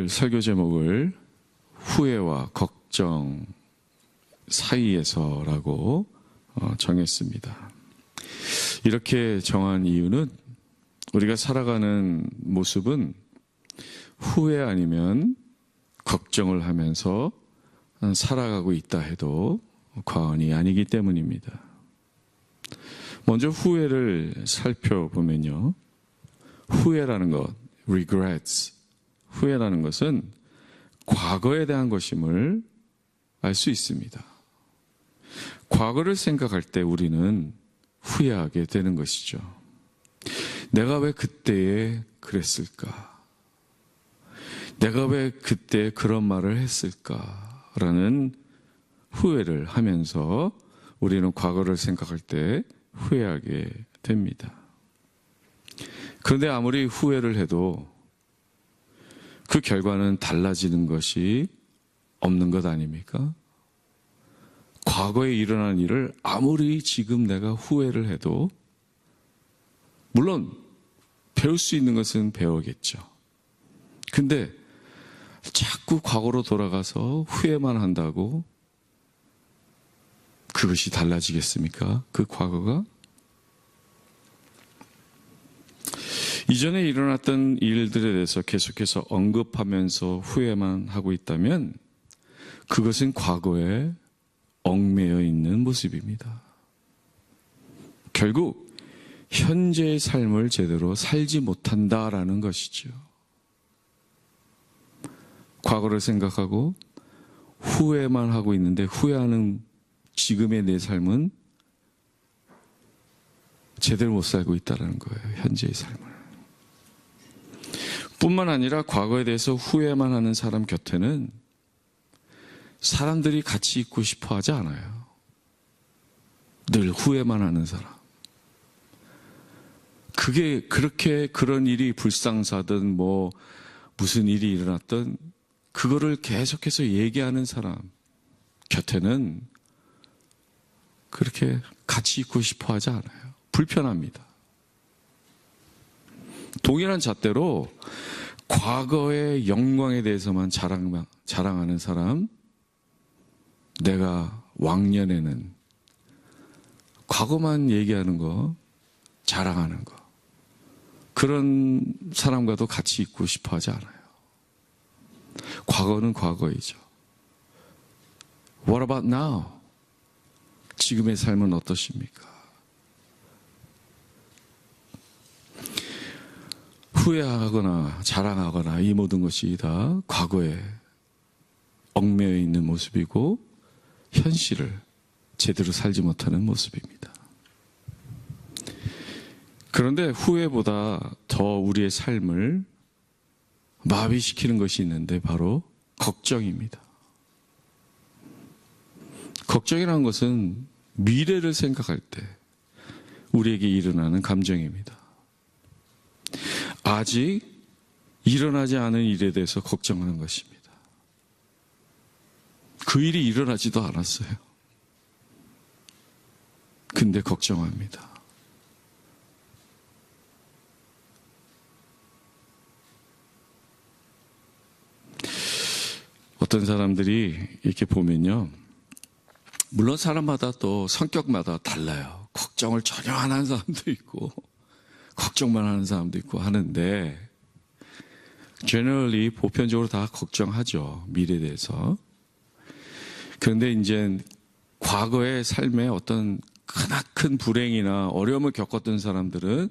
오늘 설교 제목을 후회와 걱정 사이에서라고 정했습니다. 이렇게 정한 이유는 우리가 살아가는 모습은 후회 아니면 걱정을 하면서 살아가고 있다 해도 과언이 아니기 때문입니다. 먼저 후회를 살펴보면요. 후회라는 것, regrets, 후회라는 것은 과거에 대한 것임을 알 수 있습니다. 과거를 생각할 때 우리는 후회하게 되는 것이죠. 내가 왜 그때에 그랬을까? 내가 왜 그때 그런 말을 했을까라는 후회를 하면서 우리는 과거를 생각할 때 후회하게 됩니다. 그런데 아무리 후회를 해도 그 결과는 달라지는 것이 없는 것 아닙니까? 과거에 일어난 일을 아무리 지금 내가 후회를 해도 물론 배울 수 있는 것은 배우겠죠. 근데 자꾸 과거로 돌아가서 후회만 한다고 그것이 달라지겠습니까? 그 과거가? 이전에 일어났던 일들에 대해서 계속해서 언급하면서 후회만 하고 있다면 그것은 과거에 얽매여 있는 모습입니다. 결국 현재의 삶을 제대로 살지 못한다라는 것이죠. 과거를 생각하고 후회만 하고 있는데 후회하는 지금의 내 삶은 제대로 못 살고 있다는 거예요. 현재의 삶을. 뿐만 아니라 과거에 대해서 후회만 하는 사람 곁에는 사람들이 같이 있고 싶어 하지 않아요. 늘 후회만 하는 사람. 그게 그렇게 그런 일이 불상사든 무슨 일이 일어났든 그거를 계속해서 얘기하는 사람 곁에는 그렇게 같이 있고 싶어 하지 않아요. 불편합니다. 동일한 잣대로 과거의 영광에 대해서만 자랑하는 사람, 내가 왕년에는 과거만 얘기하는 거, 자랑하는 거, 그런 사람과도 같이 있고 싶어 하지 않아요. 과거는 과거이죠. What about now? 지금의 삶은 어떠십니까? 후회하거나 자랑하거나 이 모든 것이 다 과거에 얽매여 있는 모습이고 현실을 제대로 살지 못하는 모습입니다. 그런데 후회보다 더 우리의 삶을 마비시키는 것이 있는데 바로 걱정입니다. 걱정이라는 것은 미래를 생각할 때 우리에게 일어나는 감정입니다. 아직 일어나지 않은 일에 대해서 걱정하는 것입니다. 그 일이 일어나지도 않았어요. 근데 걱정합니다. 어떤 사람들이 이렇게 보면요. 물론 사람마다 또 성격마다 달라요. 걱정을 전혀 안 하는 사람도 있고 걱정만 하는 사람도 있고 하는데 generally 보편적으로 다 걱정하죠. 미래에 대해서. 그런데 이제 과거의 삶에 어떤 크나큰 불행이나 어려움을 겪었던 사람들은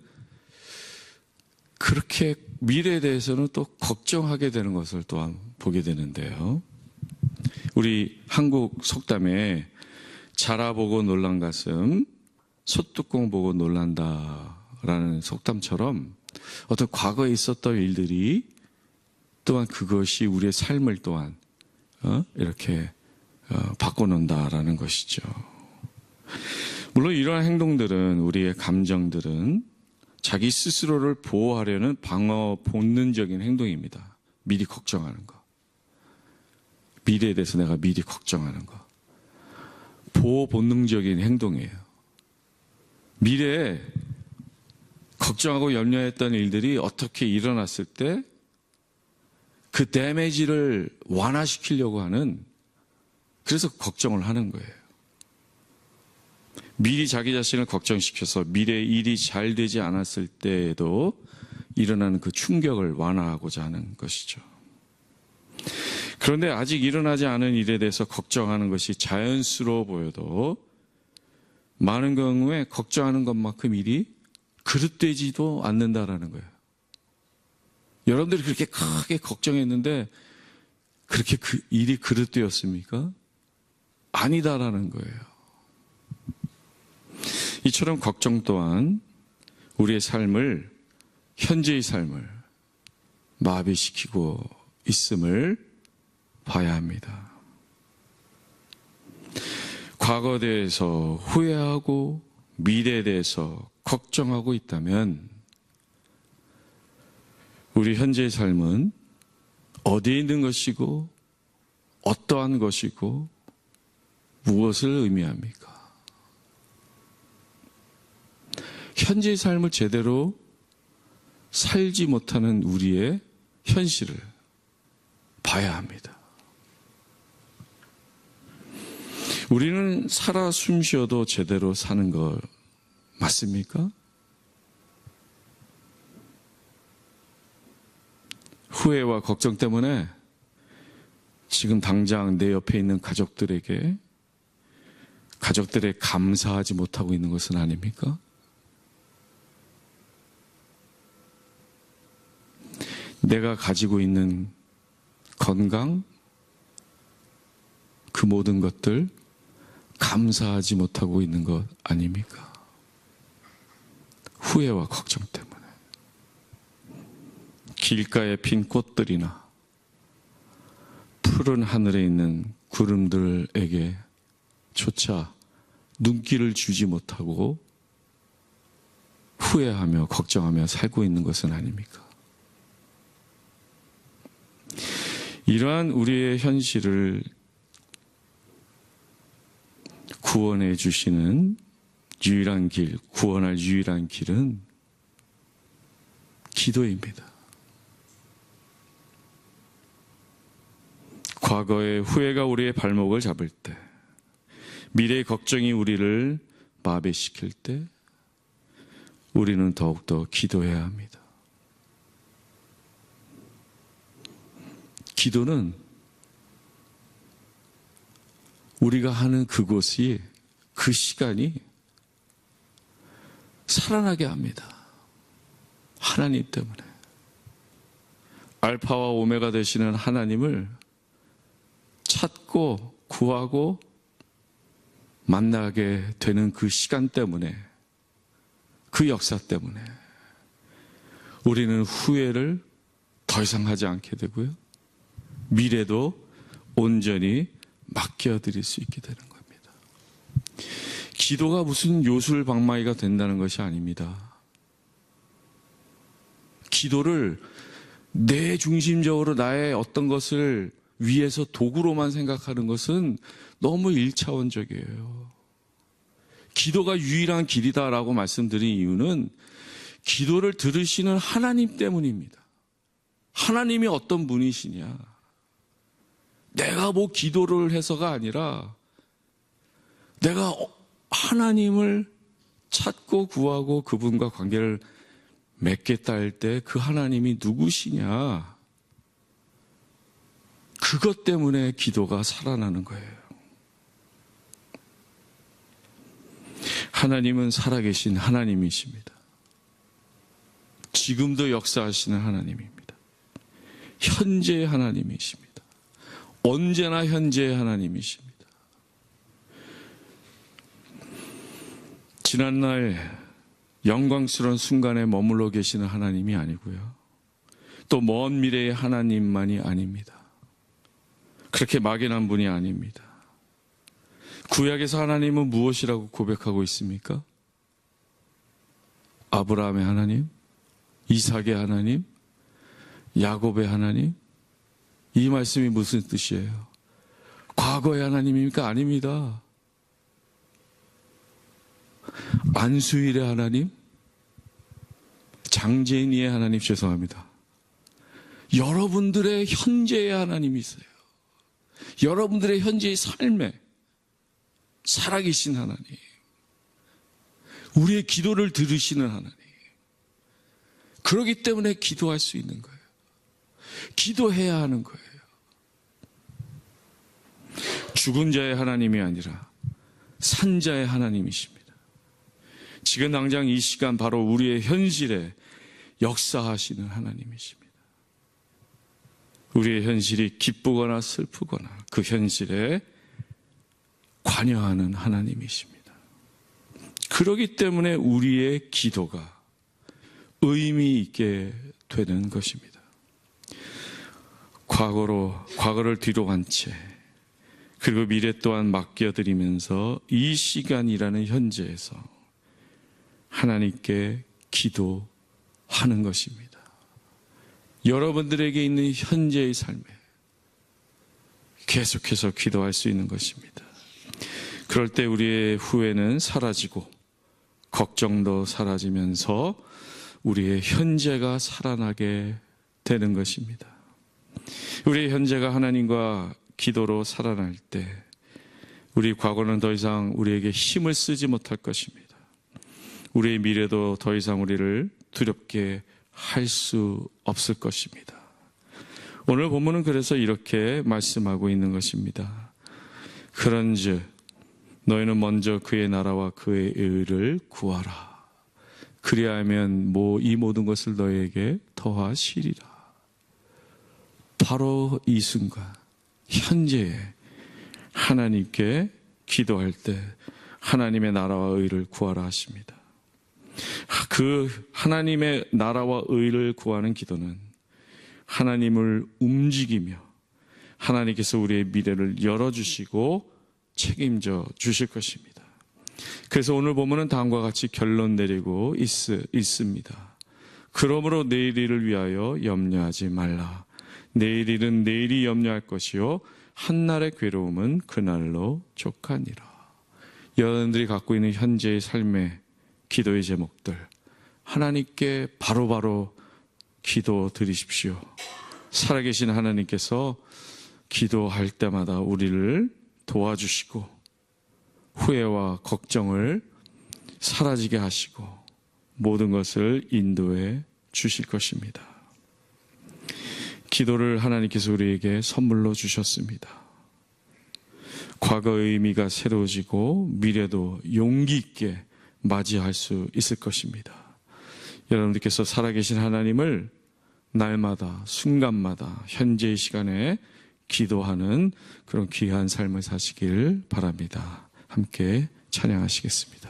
그렇게 미래에 대해서는 또 걱정하게 되는 것을 또한 보게 되는데요. 우리 한국 속담에 자라보고 놀란 가슴, 솥뚜껑 보고 놀란다라는 속담처럼 어떤 과거에 있었던 일들이 또한 그것이 우리의 삶을 또한 이렇게 바꿔놓는다라는 것이죠. 물론 이러한 행동들은 우리의 감정들은 자기 스스로를 보호하려는 방어 본능적인 행동입니다. 미리 걱정하는 거. 미래에 대해서 내가 미리 걱정하는 거. 보호 본능적인 행동이에요. 미래에 걱정하고 염려했던 일들이 어떻게 일어났을 때 그 데미지를 완화시키려고 하는, 그래서 걱정을 하는 거예요. 미리 자기 자신을 걱정시켜서 미래의 일이 잘 되지 않았을 때에도 일어나는 그 충격을 완화하고자 하는 것이죠. 그런데 아직 일어나지 않은 일에 대해서 걱정하는 것이 자연스러워 보여도 많은 경우에 걱정하는 것만큼 일이 그릇되지도 않는다라는 거예요. 여러분들이 그렇게 크게 걱정했는데 그렇게 그 일이 그릇되었습니까? 아니다라는 거예요. 이처럼 걱정 또한 우리의 삶을, 현재의 삶을 마비시키고 있음을 봐야 합니다. 과거에 대해서 후회하고 미래에 대해서 걱정하고 있다면 우리 현재의 삶은 어디에 있는 것이고 어떠한 것이고 무엇을 의미합니까? 현재의 삶을 제대로 살지 못하는 우리의 현실을 봐야 합니다. 우리는 살아 숨 쉬어도 제대로 사는 거 맞습니까? 후회와 걱정 때문에 지금 당장 내 옆에 있는 가족들에게, 가족들에 감사하지 못하고 있는 것은 아닙니까? 내가 가지고 있는 건강, 그 모든 것들 감사하지 못하고 있는 것 아닙니까? 후회와 걱정 때문에. 길가에 핀 꽃들이나 푸른 하늘에 있는 구름들에게 조차 눈길을 주지 못하고 후회하며 걱정하며 살고 있는 것은 아닙니까? 이러한 우리의 현실을 구원해 주시는 유일한 길, 구원할 유일한 길은 기도입니다. 과거의 후회가 우리의 발목을 잡을 때, 미래의 걱정이 우리를 마비시킬 때 우리는 더욱더 기도해야 합니다. 기도는 우리가 하는 그곳이, 그 시간이 살아나게 합니다. 하나님 때문에. 알파와 오메가 되시는 하나님을 찾고 구하고 만나게 되는 그 시간 때문에, 그 역사 때문에 우리는 후회를 더 이상 하지 않게 되고요, 미래도 온전히 맡겨드릴 수 있게 되는 겁니다. 기도가 무슨 요술방망이가 된다는 것이 아닙니다. 기도를 내 중심적으로 나의 어떤 것을 위해서 도구로만 생각하는 것은 너무 1차원적이에요. 기도가 유일한 길이다라고 말씀드린 이유는 기도를 들으시는 하나님 때문입니다. 하나님이 어떤 분이시냐, 내가 뭐 기도를 해서가 아니라 내가 하나님을 찾고 구하고 그분과 관계를 맺겠다 할 때 그 하나님이 누구시냐, 그것 때문에 기도가 살아나는 거예요. 하나님은 살아계신 하나님이십니다. 지금도 역사하시는 하나님입니다. 현재의 하나님이십니다. 언제나 현재의 하나님이십니다. 지난날 영광스러운 순간에 머물러 계시는 하나님이 아니고요, 또 먼 미래의 하나님만이 아닙니다. 그렇게 막연한 분이 아닙니다. 구약에서 하나님은 무엇이라고 고백하고 있습니까? 아브라함의 하나님, 이삭의 하나님, 야곱의 하나님. 이 말씀이 무슨 뜻이에요? 과거의 하나님입니까? 아닙니다. 안수일의 하나님, 장제인의 하나님, 죄송합니다. 여러분들의 현재의 하나님이 있어요. 여러분들의 현재의 삶에 살아계신 하나님, 우리의 기도를 들으시는 하나님. 그렇기 때문에 기도할 수 있는 거예요. 기도해야 하는 거예요. 죽은 자의 하나님이 아니라 산 자의 하나님이십니다. 지금 당장 이 시간 바로 우리의 현실에 역사하시는 하나님이십니다. 우리의 현실이 기쁘거나 슬프거나 그 현실에 관여하는 하나님이십니다. 그렇기 때문에 우리의 기도가 의미 있게 되는 것입니다. 과거를 뒤로 간 채, 그리고 미래 또한 맡겨드리면서 이 시간이라는 현재에서 하나님께 기도하는 것입니다. 여러분들에게 있는 현재의 삶에 계속해서 기도할 수 있는 것입니다. 그럴 때 우리의 후회는 사라지고 걱정도 사라지면서 우리의 현재가 살아나게 되는 것입니다. 우리의 현재가 하나님과 기도로 살아날 때 우리 과거는 더 이상 우리에게 힘을 쓰지 못할 것입니다. 우리의 미래도 더 이상 우리를 두렵게 할 수 없을 것입니다. 오늘 본문은 그래서 이렇게 말씀하고 있는 것입니다. 그런즉 너희는 먼저 그의 나라와 그의 의를 구하라. 그리하면 이 모든 것을 너희에게 더하시리라. 바로 이 순간 현재에 하나님께 기도할 때 하나님의 나라와 의를 구하라 하십니다. 그 하나님의 나라와 의를 구하는 기도는 하나님을 움직이며 하나님께서 우리의 미래를 열어주시고 책임져 주실 것입니다. 그래서 오늘 보면은 다음과 같이 결론 내리고 있습니다. 그러므로 내일 일을 위하여 염려하지 말라. 내일 일은 내일이 염려할 것이요 한날의 괴로움은 그날로 족하니라. 여러분들이 갖고 있는 현재의 삶의 기도의 제목들 하나님께 바로바로 기도 드리십시오. 살아계신 하나님께서 기도할 때마다 우리를 도와주시고 후회와 걱정을 사라지게 하시고 모든 것을 인도해 주실 것입니다. 기도를 하나님께서 우리에게 선물로 주셨습니다. 과거의 의미가 새로워지고 미래도 용기 있게 맞이할 수 있을 것입니다. 여러분들께서 살아계신 하나님을 날마다 순간마다 현재의 시간에 기도하는 그런 귀한 삶을 사시길 바랍니다. 함께 찬양하시겠습니다.